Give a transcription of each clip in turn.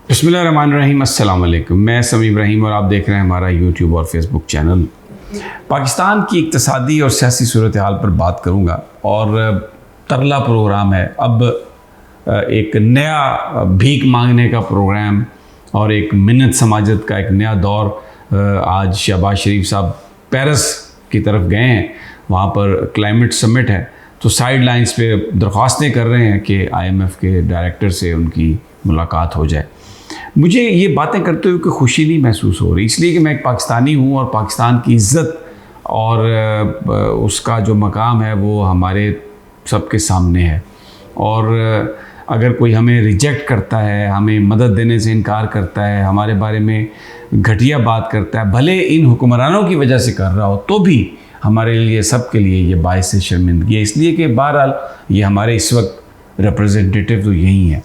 बिस्मिल्लाहिर्रहमानिर्रहीम, अस्सलाम वालेकुम। मैं समी इब्राहिम और आप देख रहे हैं हमारा यूट्यूब और फेसबुक चैनल। पाकिस्तान की इक़्तिसादी और सियासी सूरत हाल पर बात करूँगा और तरला प्रोग्राम है। अब एक नया भीख मांगने का प्रोग्राम और एक मिन्नत समाजत का एक नया दौर। आज शहबाज शरीफ साहब पेरिस की तरफ गए हैं, वहाँ पर क्लाइमेट समिट है, तो साइड लाइन्स पे दरख्वास्तें कर रहे हैं कि IMF के डायरेक्टर से उनकी मुलाकात हो जाए। मुझे ये बातें करते हुए कोई खुशी नहीं महसूस हो रही, इसलिए कि मैं एक पाकिस्तानी हूँ और पाकिस्तान की इज़्ज़त और उसका जो मकाम है वो हमारे सबके सामने है। और अगर कोई हमें रिजेक्ट करता है, हमें मदद देने से इनकार करता है, हमारे बारे में घटिया बात करता है, भले इन हुक्मरानों की वजह से कर रहा हो, तो भी हमारे लिए, सब के लिए ये बाइस शर्मिंदगी है। इसलिए कि बहरहाल ये हमारे इस वक्त रिप्रेजेंटेटिव तो यही हैं।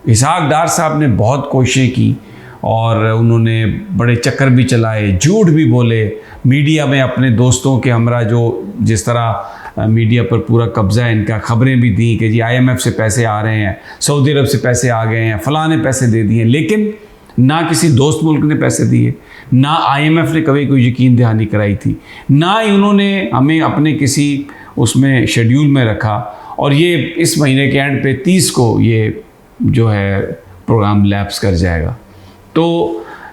इसहाक डार साहब ने बहुत कोशिशें की और उन्होंने बड़े चक्कर भी चलाए, झूठ भी बोले, मीडिया में अपने दोस्तों के हमरा जो जिस तरह मीडिया पर पूरा कब्ज़ा है इनका, ख़बरें भी दी कि जी IMF से पैसे आ रहे हैं, सऊदी अरब से पैसे आ गए हैं, फ़लाँ ने पैसे दे दिए, लेकिन ना किसी दोस्त मुल्क ने पैसे दिए, ना IMF ने कभी कोई यकीन दहानी कराई थी, ना ही उन्होंने हमें अपने किसी उसमें शेड्यूल में रखा। और ये इस महीने के एंड पे 30 को ये जो है प्रोग्राम लैप्स कर जाएगा। तो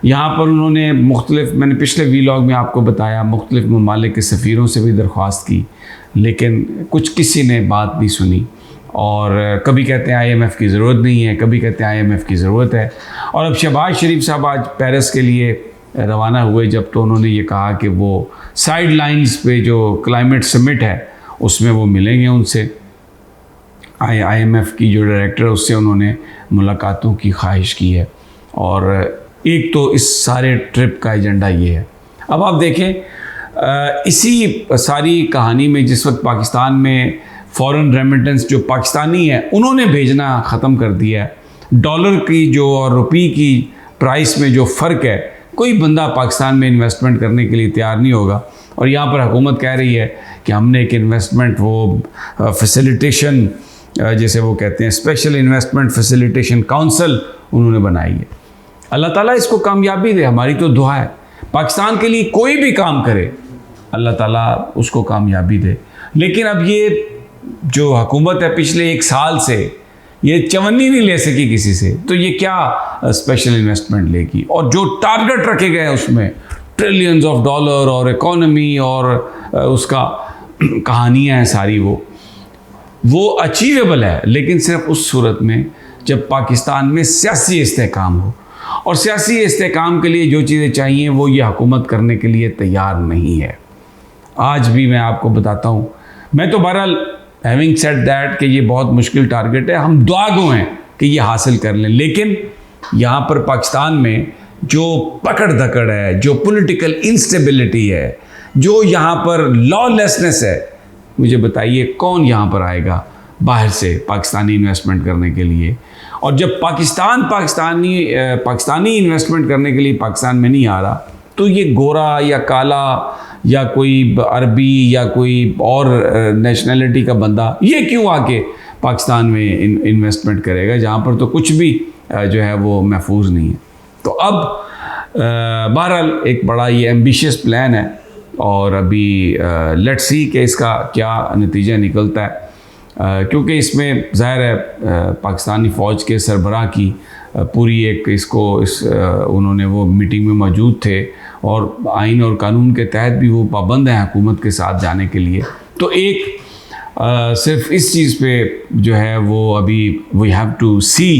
यहाँ पर उन्होंने मुख्तलिफ, मैंने पिछले वीलॉग में आपको बताया, मुख्तलिफ ममालिक के सफ़ीरों से भी दरख्वास्त की, लेकिन किसी ने बात नहीं सुनी। और कभी कहते हैं IMF की ज़रूरत नहीं है, कभी कहते हैं IMF की ज़रूरत है। और अब शहबाज शरीफ साहब आज पेरिस के लिए रवाना हुए, जब तो उन्होंने ये कहा कि वो साइड लाइन्स पे जो क्लाइमेट समिट है उसमें वो मिलेंगे उनसे। IMF की जो डायरेक्टर है उससे उन्होंने मुलाकातों की ख्वाहिश की है। और एक तो इस सारे ट्रिप का एजेंडा ये है। अब आप देखें, इसी सारी कहानी में जिस वक्त पाकिस्तान में फ़ॉरेन रेमिटेंस जो पाकिस्तानी है उन्होंने भेजना ख़त्म कर दिया है। डॉलर की जो और रुपये की प्राइस में जो फ़र्क है, कोई बंदा पाकिस्तान में इन्वेस्टमेंट करने के लिए तैयार नहीं होगा। और यहाँ पर हुकूमत कह रही है कि हमने एक इन्वेस्टमेंट वो फैसिलिटेशन, जैसे वो कहते हैं स्पेशल इन्वेस्टमेंट फैसिलिटेशन काउंसिल उन्होंने बनाई है। अल्लाह ताला इसको कामयाबी दे, हमारी तो दुआ है। पाकिस्तान के लिए कोई भी काम करे अल्लाह ताला उसको कामयाबी दे। लेकिन अब ये जो हुकूमत है पिछले 1 साल से ये चवन्नी नहीं ले सकी किसी से, तो ये क्या स्पेशल इन्वेस्टमेंट लेगी। और जो टारगेट रखे गए हैं उसमें ट्रिलियंस ऑफ डॉलर और इकॉनमी और उसका कहानियाँ हैं सारी, वो अचीवेबल है, लेकिन सिर्फ उस सूरत में जब पाकिस्तान में सियासी इस्तेहकाम हो। और सियासी इस्तेहकाम के लिए जो चीज़ें चाहिए वो ये हुकूमत करने के लिए तैयार नहीं है। आज भी मैं आपको बताता हूँ, मैं तो बहरहाल हैविंग सेड दैट कि ये बहुत मुश्किल टारगेट है, हम दुआ गो हैं कि ये हासिल कर लें। लेकिन यहाँ पर पाकिस्तान में जो पकड़ धकड़ है, जो पॉलिटिकल इंस्टेबिलिटी है, जो यहाँ पर लॉलेसनेस है, मुझे बताइए कौन यहाँ पर आएगा बाहर से पाकिस्तानी इन्वेस्टमेंट करने के लिए। और जब पाकिस्तानी इन्वेस्टमेंट करने के लिए पाकिस्तान में नहीं आ रहा, तो ये गोरा या काला या कोई अरबी या कोई और नेशनलिटी का बंदा ये क्यों आके पाकिस्तान में इन्वेस्टमेंट करेगा, जहाँ पर तो कुछ भी जो है वो महफूज नहीं है। तो अब बहरहाल एक बड़ा ये एम्बिशियस प्लान है और अभी लेट्स सी कि इसका क्या नतीजा निकलता है। क्योंकि इसमें ज़ाहिर है पाकिस्तानी फ़ौज के सरबराह की पूरी एक उन्होंने वो मीटिंग में मौजूद थे और आइन और कानून के तहत भी वो पाबंद हैं हुकूमत के साथ जाने के लिए। तो एक सिर्फ इस चीज़ पे जो है वो अभी वी हैव टू सी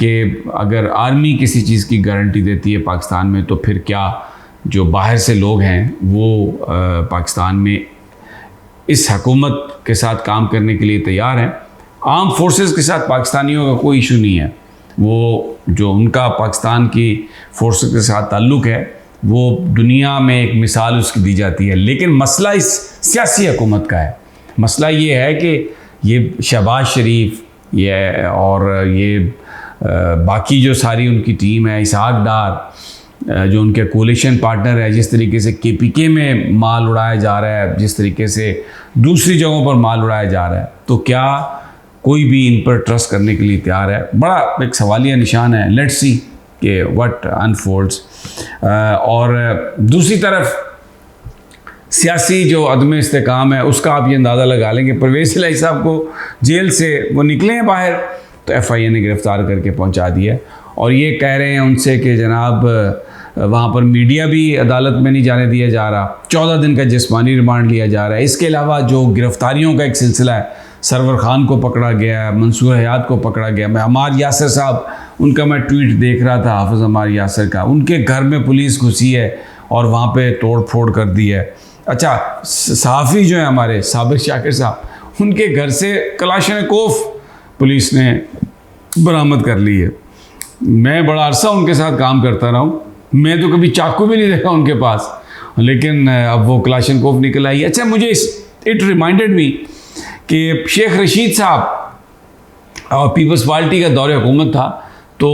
कि अगर आर्मी किसी चीज़ की गारंटी देती है पाकिस्तान में, तो फिर क्या जो बाहर से लोग हैं वो पाकिस्तान में इस हुकूमत के साथ काम करने के लिए तैयार हैं। आर्म फोर्सेस के साथ पाकिस्तानियों का कोई इशू नहीं है, वो जो उनका पाकिस्तान की फोर्सेस के साथ ताल्लुक़ है वो दुनिया में एक मिसाल उसकी दी जाती है। लेकिन मसला इस सियासी हुकूमत का है। मसला ये है कि ये शहबाज शरीफ ये और ये बाकी जो सारी उनकी टीम है, इसहाक डार जो उनके कोलिशन पार्टनर है, जिस तरीके से KPK में माल उड़ाया जा रहा है, जिस तरीके से दूसरी जगहों पर माल उड़ाया जा रहा है, तो क्या कोई भी इन पर ट्रस्ट करने के लिए तैयार है? बड़ा एक सवालिया निशान है। लेट्स सी कि व्हाट अनफोल्ड्स। और दूसरी तरफ सियासी जो अदम इस्तेकाम है उसका आप ये अंदाज़ा लगा लेंगे। परवेज़ इलाही साहब को जेल से वो निकले हैं बाहर तो FIA ने गिरफ़्तार करके पहुंचा दिया और ये कह रहे हैं उनसे कि जनाब वहाँ पर मीडिया भी अदालत में नहीं जाने दिया जा रहा, 14 दिन का जिस्मानी रिमांड लिया जा रहा है। इसके अलावा जो गिरफ़्तारियों का एक सिलसिला है, सरवर खान को पकड़ा गया, मंसूर हयात को पकड़ा गया, मैं अम्मार यासर साहब उनका मैं ट्वीट देख रहा था, हाफिज़ अम्मार यासर का, उनके घर में पुलिस घुसी है और वहाँ पे तोड़ फोड़ कर दी है। अच्छा, सहाफ़ी जो है हमारे साबिर शाकिर साहब, उनके घर से कलाशनकोफ पुलिस ने बरामद कर ली है। मैं बड़ा अरसा उनके साथ काम करता रहा हूँ, मैं तो कभी चाकू भी नहीं देखा उनके पास, लेकिन अब वो कलाशनकोफ निकल आई। अच्छा, मुझे इट रिमाइंडेड मी कि शेख रशीद साहब और पीपल्स पार्टी का दौरे हुकूमत था तो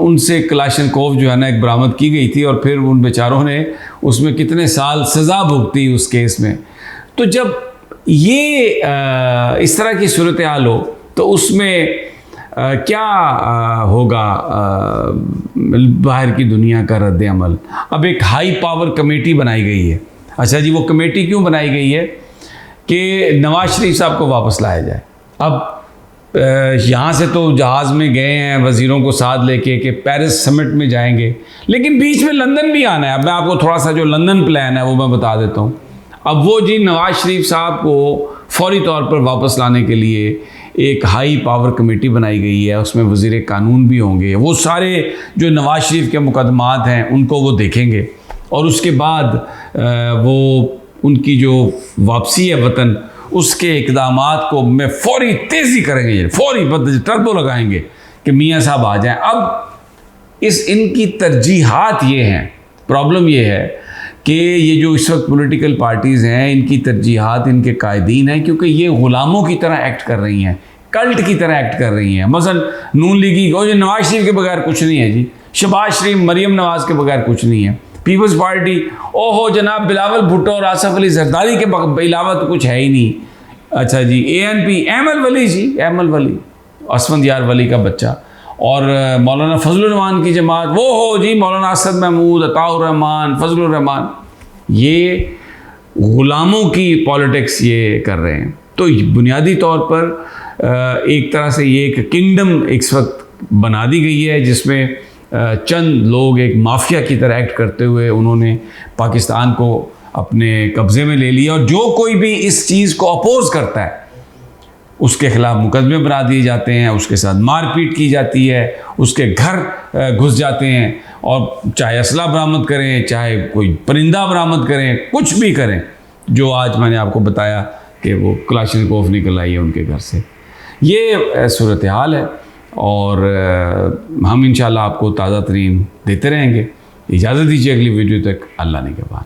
उनसे कलाशनकोफ जो है ना एक बरामद की गई थी और फिर उन बेचारों ने उसमें कितने साल सज़ा भुगती उस केस में। तो जब ये इस तरह की सूरत हाल हो तो उसमें क्या होगा बाहर की दुनिया का रद्द अमल। अब एक हाई पावर कमेटी बनाई गई है। अच्छा जी, वो कमेटी क्यों बनाई गई है कि नवाज शरीफ साहब को वापस लाया जाए। अब यहाँ से तो जहाज़ में गए हैं वज़ीरों को साथ लेके कि पेरिस समिट में जाएंगे, लेकिन बीच में लंदन भी आना है। अब मैं आपको थोड़ा सा जो लंदन प्लान है वो मैं बता देता हूँ। अब वो जी नवाज शरीफ साहब को फौरी तौर पर वापस लाने के लिए एक हाई पावर कमेटी बनाई गई है, उसमें वज़ीर कानून भी होंगे। वो सारे जो नवाज शरीफ के मुकदमात हैं उनको वो देखेंगे और उसके बाद वो उनकी जो वापसी है वतन उसके इक़दामात को मैं फौरी तेज़ी करेंगे, फौरी टर्बो लगाएंगे कि मियाँ साहब आ जाएं। अब इनकी तरजीहात ये हैं, प्रॉब्लम ये है कि ये जो इस वक्त पॉलिटिकल पार्टीज़ हैं इनकी तरजीहात इनके कायदीन हैं, क्योंकि ये ग़ुलामों की तरह एक्ट कर रही हैं, कल्ट की तरह एक्ट कर रही हैं। मसलन नून लीगी को जो नवाज शरीफ के बगैर कुछ नहीं है जी, शहबाज शरीफ मरियम नवाज़ के बगैर कुछ नहीं है, पीपल्स पार्टी ओहो जनाब बिलावल भुट्टो और आसफ अली जरदारी के अलावा तो कुछ है ही नहीं। अच्छा जी, ANP अहमद वली जी, अहमद वली असफंद यार वली का बच्चा, और मौलाना फजलुर रहमान की जमात, वो हो जी मौलाना असद महमूद, अताउर रहमान, फजलुर रहमान, ये ग़ुलामों की पॉलिटिक्स ये कर रहे हैं। तो बुनियादी तौर पर एक तरह से ये एक किंगडम इस वक्त बना दी गई है जिसमें चंद लोग एक माफिया की तरह एक्ट करते हुए उन्होंने पाकिस्तान को अपने कब्ज़े में ले लिया। और जो कोई भी इस चीज़ को अपोज़ करता है उसके ख़िलाफ़ मुकदमे बना दिए जाते हैं, उसके साथ मारपीट की जाती है, उसके घर घुस जाते हैं और चाहे असला बरामद करें, चाहे कोई परिंदा बरामद करें, कुछ भी करें। जो आज मैंने आपको बताया कि वो कलाशनकोफ निकल आई है उनके घर से, ये सूरत हाल है। और हम इंशाल्लाह आपको ताज़ा तरीन देते रहेंगे। इजाज़त दीजिए अगली वीडियो तक, अल्लाह ने के बाद।